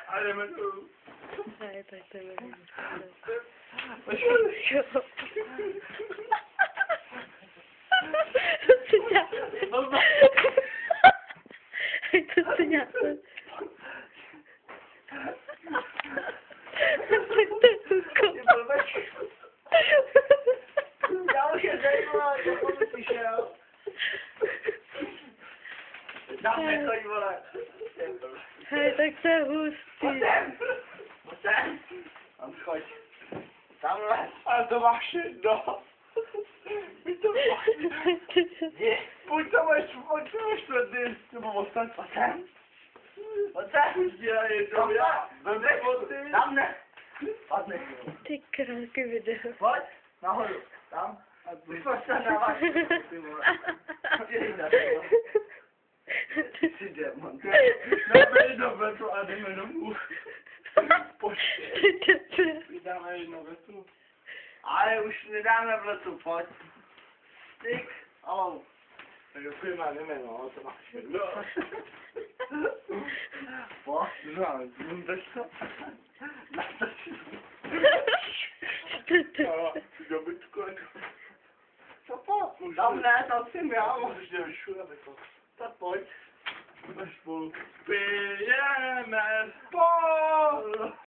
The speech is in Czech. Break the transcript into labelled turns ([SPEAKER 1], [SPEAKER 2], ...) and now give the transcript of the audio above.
[SPEAKER 1] Ale my tu...
[SPEAKER 2] Ne, tak to je co děláte?
[SPEAKER 1] Já už je zajímala, jak on přišel. Tam nechoď, vole.
[SPEAKER 2] Hej, tak to je hustý.
[SPEAKER 1] Pojď. Tam choď. Tamhle. A to máš jedno. My to máš. Pojď tam až čtvrtý. Nebo ostan. Pojď sem. Dělej to, já. Tam ne. Padne.
[SPEAKER 2] Ty králky video.
[SPEAKER 1] Pojď. Nahoru. Tam. Už máš tam na vás. Ty vole. Dělej na to. Ty démon. Dáme jedno vetu a jdeme domů. Dáme jedno vetu. Ale už nedáme v letu, pojď. Styk. Alou. Tak jo, klima, jdeme, no, to máš jedno. Pojď, no, jdeš to. Natoč. Dobytku, jako. Co pojď? Tam ne, tam jsem já. Můžeš mě vyšurat, jako. Tak pojď. Budeme spolu. Pijeme spolu.